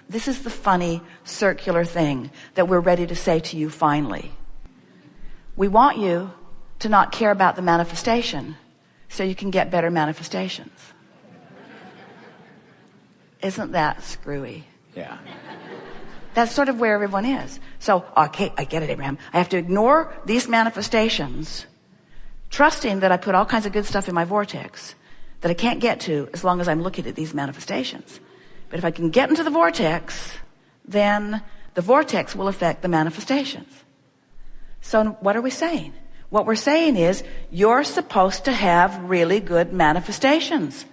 This is the funny circular thing that we're ready to say to you finally. We want you to not care about the manifestation so you can get better manifestations. Isn't that screwy? Yeah. That's sort of where everyone is. So, okay, I get it, Abraham. I have to ignore these manifestations, trusting that I put all kinds of good stuff in my vortex that I can't get to as long as I'm looking at these manifestations. But if I can get into the vortex, then the vortex will affect the manifestations. So what are we saying? What we're saying is you're supposed to have really good manifestations.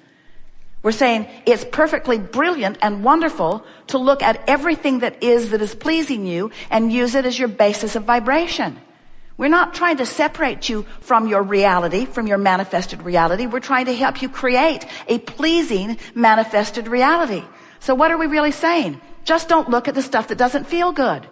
We're saying it's perfectly brilliant and wonderful to look at everything that is pleasing you and use it as your basis of vibration. We're not trying to separate you from your reality, from your manifested reality. We're trying to help you create a pleasing manifested reality. So what are we really saying? Just don't look at the stuff that doesn't feel good.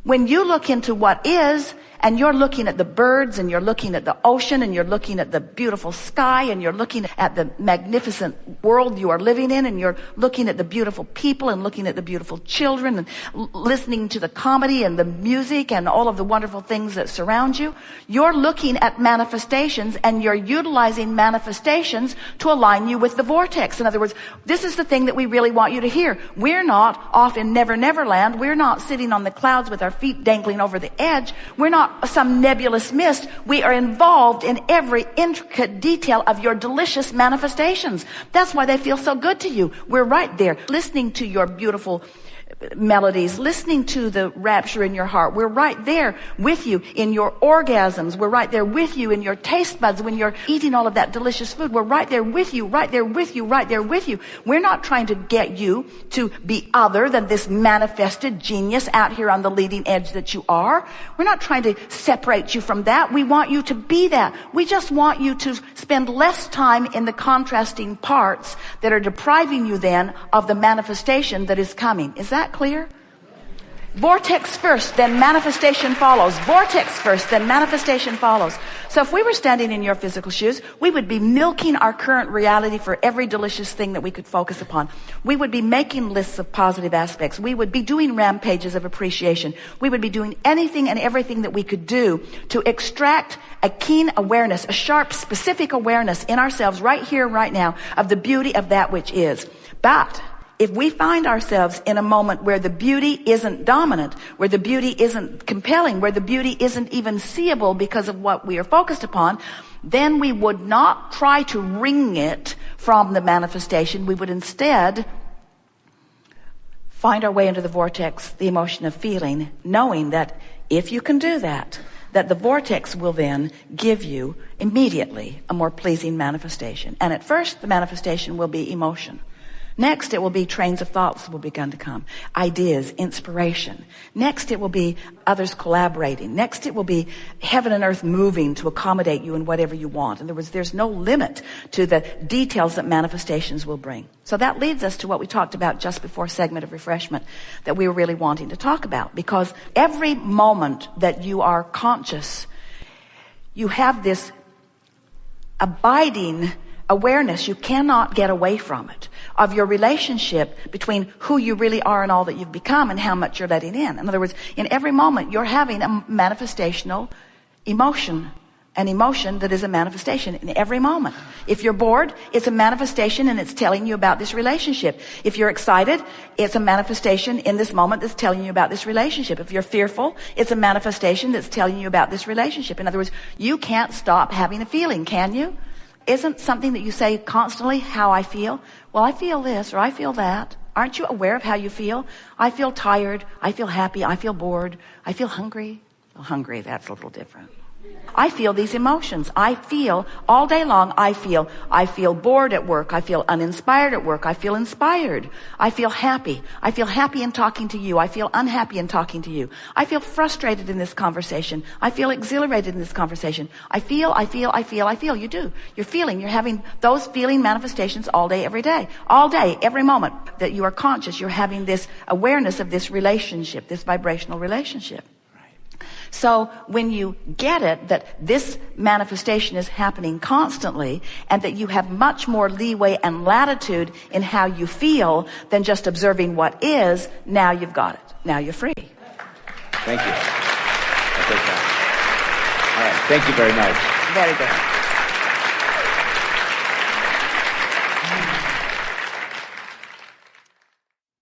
When you look into what is, and you're looking at the birds, and you're looking at the ocean, and you're looking at the beautiful sky, and you're looking at the magnificent world you are living in, and you're looking at the beautiful people, and looking at the beautiful children, and listening to the comedy and the music and all of the wonderful things that surround you, you're looking at manifestations, and you're utilizing manifestations to align you with the vortex. In other words, this is the thing that we really want you to hear. We're not off in Never Never Land. We're not sitting on the clouds with our feet dangling over the edge. We're not some nebulous mist. We are involved in every intricate detail of your delicious manifestations. That's why they feel so good to you. We're right there listening to your beautiful melodies, listening to the rapture in your heart. We're right there with you in your orgasms. We're right there with you in your taste buds when you're eating all of that delicious food. We're right there with you, right there with you, right there with you. We're not trying to get you to be other than this manifested genius out here on the leading edge that you are. We're not trying to separate you from that. We want you to be that. We just want you to spend less time in the contrasting parts that are depriving you then of the manifestation that is coming. Is that clear? Vortex first, then manifestation follows. Vortex first, then manifestation follows. So if we were standing in your physical shoes, we would be milking our current reality for every delicious thing that we could focus upon. We would be making lists of positive aspects. We would be doing rampages of appreciation. We would be doing anything and everything that we could do to extract a keen awareness, a sharp, specific awareness in ourselves right here, right now, of the beauty of that which is. But if we find ourselves in a moment where the beauty isn't dominant, where the beauty isn't compelling, where the beauty isn't even seeable because of what we are focused upon, then we would not try to wring it from the manifestation. We would instead find our way into the vortex, the emotion of feeling, knowing that if you can do that, that the vortex will then give you immediately a more pleasing manifestation. And at first, the manifestation will be emotion. Next, it will be trains of thoughts will begin to come. Ideas, inspiration. Next, it will be others collaborating. Next, it will be heaven and earth moving to accommodate you in whatever you want. In other words, there's no limit to the details that manifestations will bring. So that leads us to what we talked about just before segment of refreshment that we were really wanting to talk about. Because every moment that you are conscious, you have this abiding awareness, you cannot get away from it, of your relationship between who you really are and all that you've become and how much you're letting in. In other words, in every moment you're having a manifestational emotion, an emotion that is a manifestation in every moment. If you're bored, it's a manifestation and it's telling you about this relationship. If you're excited, it's a manifestation in this moment that's telling you about this relationship. If you're fearful, it's a manifestation that's telling you about this relationship. In other words, you can't stop having a feeling, can you? Isn't something that you say constantly how I feel? Well, I feel this or I feel that. Aren't you aware of how you feel? I feel tired. I feel happy. I feel bored. I feel hungry. Well, hungry, that's a little different. I feel these emotions. I feel all day long. I feel bored at work. I feel uninspired at work. I feel inspired. I feel happy. I feel happy in talking to you. I feel unhappy in talking to you. I feel frustrated in this conversation. I feel exhilarated in this conversation. I feel. You do. You're feeling. You're having those feeling manifestations all day, every day. All day, every moment that you are conscious, you're having this awareness of this relationship, this vibrational relationship. So when you get it, that this manifestation is happening constantly, and that you have much more leeway and latitude in how you feel than just observing what is, now you've got it. Now you're free. Thank you. I'll take that. All right. Thank you very much. Very good.